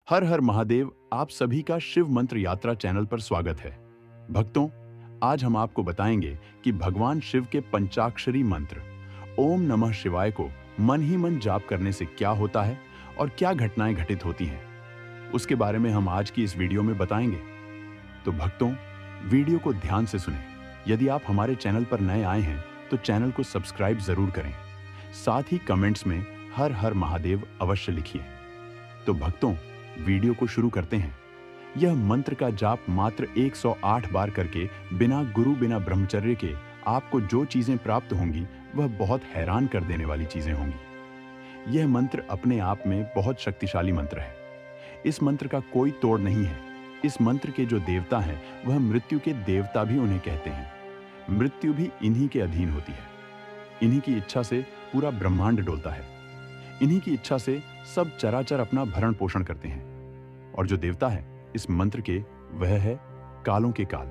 हर हर महादेव। आप सभी का शिव मंत्र यात्रा चैनल पर स्वागत है। भक्तों, आज हम आपको बताएंगे कि भगवान शिव के पंचाक्षरी मंत्र ओम नमः शिवाय को मन ही मन जाप करने से क्या होता है और क्या घटनाएं घटित होती हैं, उसके बारे में हम आज की इस वीडियो में बताएंगे। तो भक्तों, वीडियो को ध्यान से सुनें। यदि आप हमारे चैनल पर नए आए हैं तो चैनल को सब्सक्राइब जरूर करें। साथ ही कमेंट्स में हर हर महादेव अवश्य लिखिए। तो भक्तों, वीडियो को शुरू करते हैं। यह मंत्र का जाप मात्र 108 बार करके बिना गुरु बिना ब्रह्मचर्य के आपको जो चीजें प्राप्त होंगी वह बहुत हैरान कर देने वाली चीजें होंगी। यह मंत्र अपने आप में बहुत शक्तिशाली मंत्र है। इस मंत्र का कोई तोड़ नहीं है। इस मंत्र के जो देवता हैं वह मृत्यु के देवता भी उन्हें कहते हैं। मृत्यु भी इन्हीं के अधीन होती है। इन्हीं की इच्छा से पूरा ब्रह्मांड डोलता है। इन्हीं की इच्छा से सब चराचर अपना भरण पोषण करते हैं। और जो देवता है इस मंत्र के, वह है कालों के काल,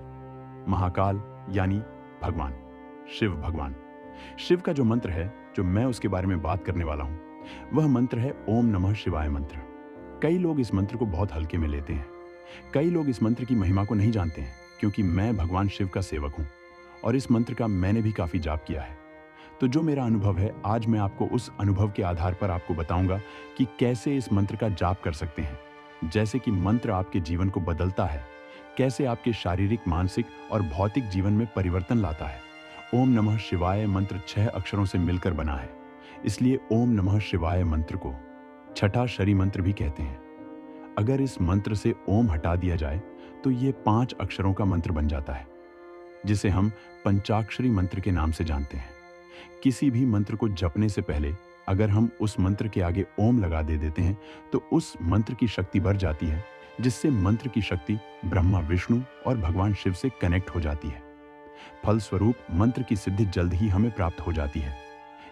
महाकाल यानी भगवान शिव। भगवान शिव का जो मंत्र है, जो मैं उसके बारे में बात करने वाला हूं, वह मंत्र है ओम नमः शिवाय मंत्र। कई लोग इस मंत्र को बहुत हल्के में लेते हैं। कई लोग इस मंत्र की महिमा को नहीं जानते हैं, क्योंकि मैं भगवान शिव का सेवक हूं और इस मंत्र का मैंने भी काफी जाप किया है। तो जो मेरा अनुभव है, आज मैं आपको उस अनुभव के आधार पर आपको बताऊंगा कि कैसे इस मंत्र का जाप कर सकते हैं। जैसे कि मंत्र आपके जीवन को बदलता है, कैसे आपके शारीरिक, मानसिक और भौतिक जीवन में परिवर्तन लाता है। ओम नमः शिवाय मंत्र 6 अक्षरों से मिलकर बना है, इसलिए ओम नमः शिवाय मंत्र को छठा शरी मंत्र भी कहते हैं। अगर इस मंत्र से ओम हटा दिया जाए तो ये 5 अक्षरों का मंत्र बन जाता है, जिसे हम पंचाक्षरी मंत्र के नाम से जानते हैं। किसी भी मंत्र को जपने से पहले अगर हम उस मंत्र के आगे ओम लगा देते हैं तो उस मंत्र की शक्ति बढ़ जाती है, जिससे मंत्र की शक्ति ब्रह्मा, विष्णु और भगवान शिव से कनेक्ट हो जाती है। फलस्वरूप मंत्र की सिद्धि जल्द ही हमें प्राप्त हो जाती है।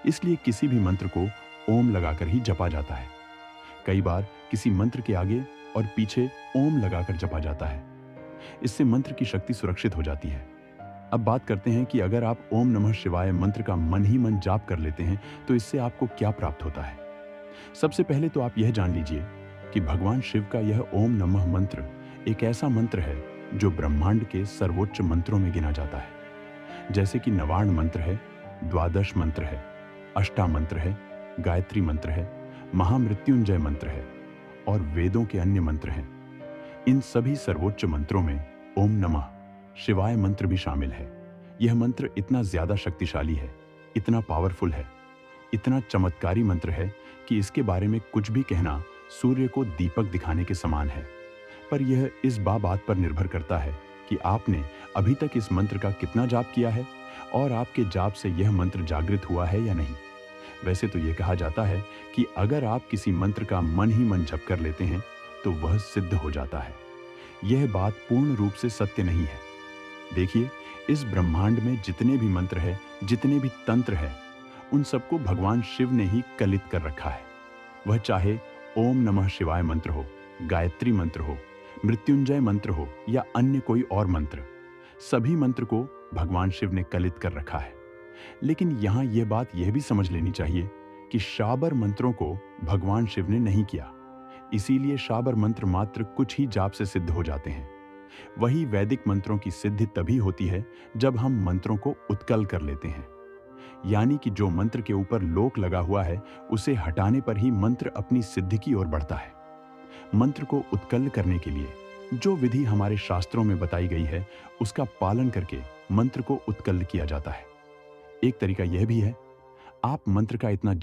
इसलिए किसी भी मंत्र को ओम लगाकर ही जपा जाता है। कई बार किसी मंत्र के आगे और पीछे ओम लगाकर जपा जाता है। इससे मंत्र की शक्ति सुरक्षित हो जाती है। अब बात करते हैं कि अगर आप ओम नमः शिवाय मंत्र का मन ही मन जाप कर लेते हैं तो इससे आपको क्या प्राप्त होता है। सबसे पहले तो आप यह जान लीजिए कि भगवान शिव का यह ओम नमः मंत्र एक ऐसा मंत्र है जो ब्रह्मांड के सर्वोच्च मंत्रों में गिना जाता है। जैसे कि नवार्ण मंत्र है, द्वादश मंत्र है, अष्टा मंत्र है, गायत्री मंत्र है, महामृत्युंजय मंत्र है और वेदों के अन्य मंत्र हैं। इन सभी सर्वोच्च मंत्रों में ओम नमः शिवाय मंत्र भी शामिल है। यह मंत्र इतना ज्यादा शक्तिशाली है, इतना पावरफुल है, इतना चमत्कारी मंत्र है कि इसके बारे में कुछ भी कहना सूर्य को दीपक दिखाने के समान है। पर यह इस बात पर निर्भर करता है कि आपने अभी तक इस मंत्र का कितना जाप किया है और आपके जाप से यह मंत्र जागृत हुआ है या नहीं। वैसे तो यह कहा जाता है कि अगर आप किसी मंत्र का मन ही मन जप कर लेते हैं तो वह सिद्ध हो जाता है। यह बात पूर्ण रूप से सत्य नहीं है। देखिए, इस ब्रह्मांड में जितने भी मंत्र है, जितने भी तंत्र है, उन सबको भगवान शिव ने ही कलित कर रखा है। वह चाहे ओम नमः शिवाय मंत्र हो, गायत्री मंत्र हो, मृत्युंजय मंत्र हो या अन्य कोई और मंत्र, सभी मंत्र को भगवान शिव ने कलित कर रखा है। लेकिन यहां यह बात यह भी समझ लेनी चाहिए कि शाबर मंत्रों को भगवान शिव ने नहीं किया। इसीलिए शाबर मंत्र मात्र कुछ ही जाप से सिद्ध हो जाते हैं। वही वैदिक मंत्रों की सिद्धि तभी होती है जब हम मंत्रों को उत्कल कर लेते हैं। यानी कि जो मंत्र के ऊपर लोक लगा हुआ है, उसे हटाने पर ही मंत्र अपनी सिद्धि की ओर बढ़ता है। मंत्र को उत्कल करने के लिए जो विधि हमारे शास्त्रों में बताई गई है, उसका पालन करके मंत्र को उत्कल किया जाता है। एक तरीका यह भी है, आप मंत्र का इतना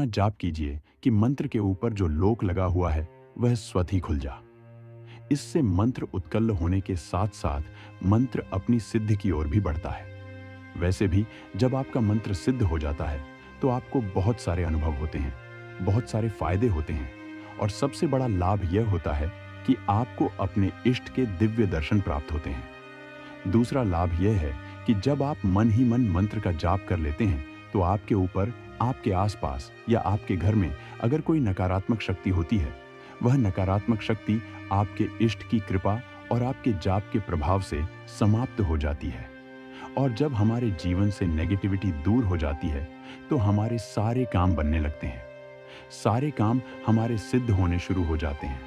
जाप कीजिए कि मंत्र के ऊपर जो लोक लगा हुआ है वह स्वतः ही खुल जा। इससे मंत्र उत्कल होने के साथ साथ मंत्र अपनी सिद्धि की ओर भी बढ़ता है। वैसे भी जब आपका मंत्र सिद्ध हो जाता है तो आपको बहुत सारे अनुभव होते हैं, बहुत सारे फायदे होते हैं और सबसे बड़ा लाभ यह होता है कि आपको अपने इष्ट के दिव्य दर्शन प्राप्त होते हैं। दूसरा लाभ यह है कि जब आप मन ही मन मंत्र का जाप कर लेते हैं तो आपके ऊपर, आपके आसपास या आपके घर में अगर कोई नकारात्मक शक्ति होती है, वह नकारात्मक शक्ति आपके इष्ट की कृपा और आपके जाप के प्रभाव से समाप्त हो जाती है। और जब हमारे जीवन से नेगेटिविटी दूर हो जाती है तो हमारे सारे काम बनने लगते हैं। सारे काम हमारे सिद्ध होने शुरू हो जाते हैं।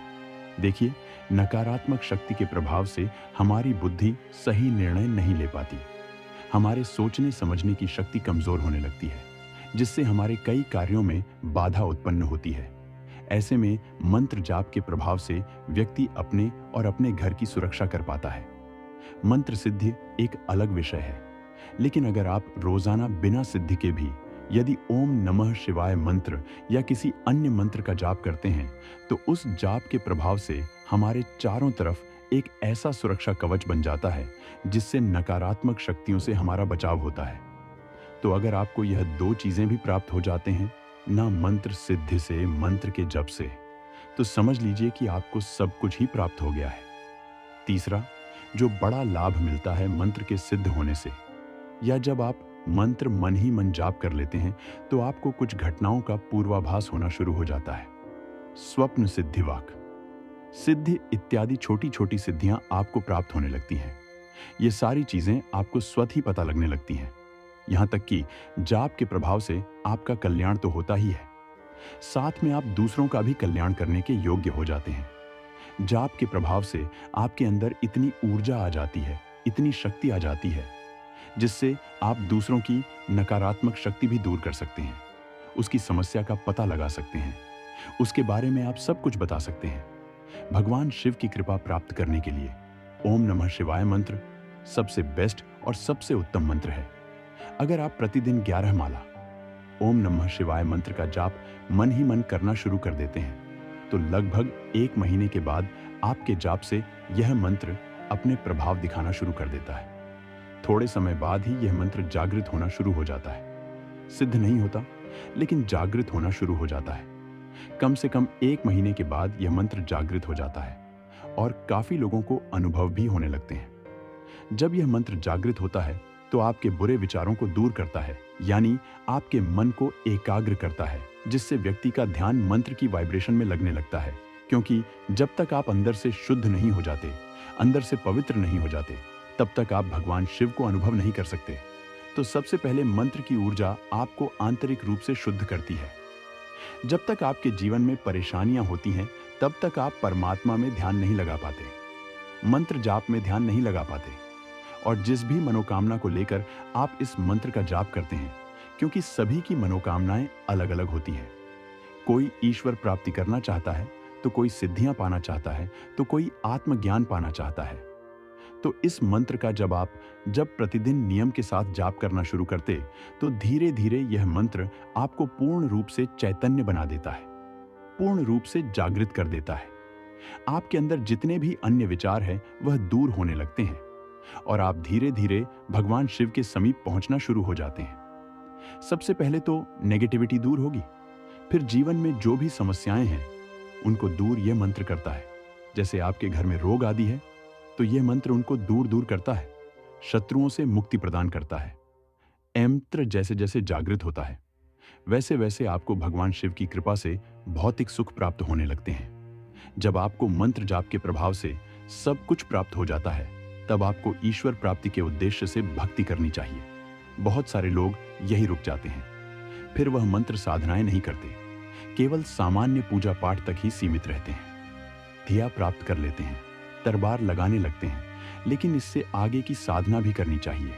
देखिए, नकारात्मक शक्ति के प्रभाव से हमारी बुद्धि सही निर्णय नहीं ले पाती। हमारे सोचने समझने की शक्ति कमजोर होने लगती है, जिससे हमारे कई कार्यों में बाधा उत्पन्न होती है। ऐसे में मंत्र जाप के प्रभाव से व्यक्ति अपने और अपने घर की सुरक्षा कर पाता है। मंत्र सिद्धि एक अलग विषय है, लेकिन अगर आप रोजाना बिना सिद्धि के भी यदि ओम नमः शिवाय मंत्र या किसी अन्य मंत्र का जाप करते हैं, तो उस जाप के प्रभाव से हमारे चारों तरफ एक ऐसा सुरक्षा कवच बन जाता है जिससे नकारात्मक शक्तियों से हमारा बचाव होता है। तो अगर आपको यह दो चीजें भी प्राप्त हो जाते हैं, ना मंत्र सिद्धि से, मंत्र के जप से, तो समझ लीजिए कि आपको सब कुछ ही प्राप्त हो गया है। तीसरा, जो बड़ा लाभ मिलता है मंत्र के सिद्ध होने से, या जब आप मंत्र मन ही मन जाप कर लेते हैं, तो आपको कुछ घटनाओं का पूर्वाभास होना शुरू हो जाता है। स्वप्न सिद्धिवाक, सिद्धि इत्यादि छोटी छोटी सिद्धियां आपको प्राप्त होने लगती हैं। ये सारी चीजें आपको स्वतः ही पता लगने लगती हैं। यहां तक कि जाप के प्रभाव से आपका कल्याण तो होता ही है, साथ में आप दूसरों का भी कल्याण करने के योग्य हो जाते हैं। जाप के प्रभाव से आपके अंदर इतनी ऊर्जा आ जाती है, इतनी शक्ति आ जाती है, जिससे आप दूसरों की नकारात्मक शक्ति भी दूर कर सकते हैं, उसकी समस्या का पता लगा सकते हैं, उसके बारे में आप सब कुछ बता सकते हैं। भगवान शिव की कृपा प्राप्त करने के लिए ओम नमः शिवाय मंत्र सबसे बेस्ट और सबसे उत्तम मंत्र है। अगर आप प्रतिदिन 11 माला ओम नमः शिवाय मंत्र का जाप मन ही मन करना शुरू कर देते हैं, तो लगभग 1 महीने के बाद आपके जाप से यह मंत्र अपने प्रभाव दिखाना शुरू कर देता है। थोड़े समय बाद ही यह मंत्र जागृत होना शुरू हो जाता है। सिद्ध नहीं होता, लेकिन जागृत होना शुरू हो जाता है। कम से कम 1 महीने के बाद यह मंत्र जागृत हो जाता है और काफी लोगों को अनुभव भी होने लगते हैं। जब यह मंत्र जागृत होता है तो आपके बुरे विचारों को दूर करता है, यानी आपके मन को एकाग्र करता है, जिससे व्यक्ति का ध्यान मंत्र की वाइब्रेशन में लगने लगता है। क्योंकि जब तक आप अंदर से शुद्ध नहीं हो जाते, अंदर से पवित्र नहीं हो जाते, तब तक आप भगवान शिव को अनुभव नहीं कर सकते। तो सबसे पहले मंत्र की ऊर्जा आपको आंतरिक रूप से शुद्ध करती है। जब तक आपके जीवन में परेशानियां होती हैं, तब तक आप परमात्मा में ध्यान नहीं लगा पाते, मंत्र जाप में ध्यान नहीं लगा पाते, और जिस भी मनोकामना को लेकर आप इस मंत्र का जाप करते हैं, क्योंकि सभी की मनोकामनाएं अलग अलग होती हैं। कोई ईश्वर प्राप्ति करना चाहता है, तो कोई सिद्धियां पाना चाहता है, तो कोई आत्मज्ञान पाना चाहता है। तो इस मंत्र का जब प्रतिदिन नियम के साथ जाप करना शुरू करते, तो धीरे धीरे यह मंत्र आपको पूर्ण रूप से चैतन्य बना देता है, पूर्ण रूप से जागृत कर देता है। आपके अंदर जितने भी अन्य विचार हैं, वह दूर होने लगते हैं और आप धीरे धीरे भगवान शिव के समीप पहुंचना शुरू हो जाते हैं। सबसे पहले तो नेगेटिविटी दूर होगी, फिर जीवन में जो भी समस्याएं हैं उनको दूर यह मंत्र करता है। जैसे आपके घर में रोग आदि है, तो यह मंत्र उनको दूर दूर करता है, शत्रुओं से मुक्ति प्रदान करता है। मंत्र जैसे जैसे जागृत होता है, वैसे वैसे आपको भगवान शिव की कृपा से भौतिक सुख प्राप्त होने लगते हैं। जब आपको मंत्र जाप के प्रभाव से सब कुछ प्राप्त हो जाता है, तब आपको ईश्वर प्राप्ति के उद्देश्य से भक्ति करनी चाहिए। बहुत सारे लोग यही रुक जाते हैं, फिर वह मंत्र साधनाएं नहीं करते, केवल सामान्य पूजा पाठ तक ही सीमित रहते हैं। धिया प्राप्त कर लेते हैं, दरबार लगाने लगते हैं, लेकिन इससे आगे की साधना भी करनी चाहिए।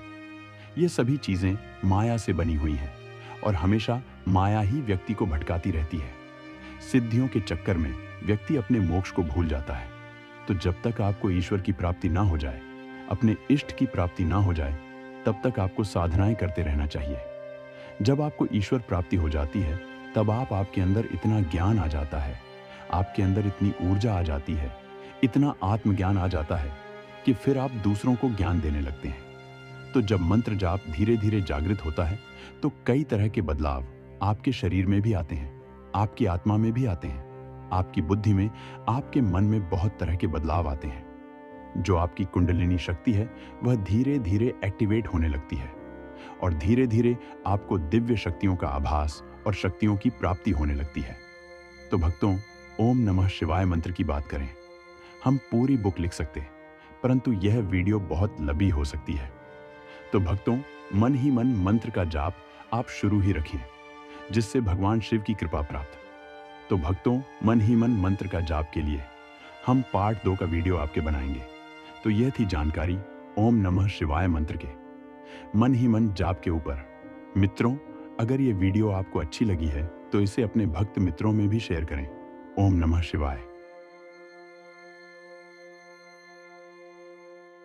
ये सभी चीजें माया से बनी हुई हैं और हमेशा माया ही व्यक्ति को भटकाती रहती है। सिद्धियों के चक्कर में व्यक्ति अपने मोक्ष को भूल जाता है। तो जब तक आपको ईश्वर की प्राप्ति ना हो जाए, अपने इष्ट की प्राप्ति ना हो जाए, तब तक आपको साधनाएं करते रहना चाहिए। जब आपको ईश्वर प्राप्ति हो जाती है, तब आपके अंदर इतना ज्ञान आ जाता है, आपके अंदर इतनी ऊर्जा आ जाती है, इतना आत्मज्ञान आ जाता है कि फिर आप दूसरों को ज्ञान देने लगते हैं। तो जब मंत्र जाप धीरे धीरे जागृत होता है, तो कई तरह के बदलाव आपके शरीर में भी आते हैं, आपकी आत्मा में भी आते हैं, आपकी बुद्धि में, आपके मन में बहुत तरह के बदलाव आते हैं। जो आपकी कुंडलिनी शक्ति है, वह धीरे धीरे एक्टिवेट होने लगती है और धीरे धीरे आपको दिव्य शक्तियों का आभास और शक्तियों की प्राप्ति होने लगती है। तो भक्तों, ओम नमः शिवाय मंत्र की बात करें, हम पूरी बुक लिख सकते हैं, परंतु यह वीडियो बहुत लंबी हो सकती है। तो भक्तों, मन ही मन मंत्र का जाप आप शुरू ही रखें, जिससे भगवान शिव की कृपा प्राप्त तो भक्तों, मन ही मन मंत्र का जाप के लिए हम पार्ट 2 का वीडियो आपके बनाएंगे। तो यह थी जानकारी ओम नमः शिवाय मंत्र के मन ही मन जाप के ऊपर। मित्रों, अगर ये वीडियो आपको अच्छी लगी है तो इसे अपने भक्त मित्रों में भी शेयर करें। ओम नमः शिवाय।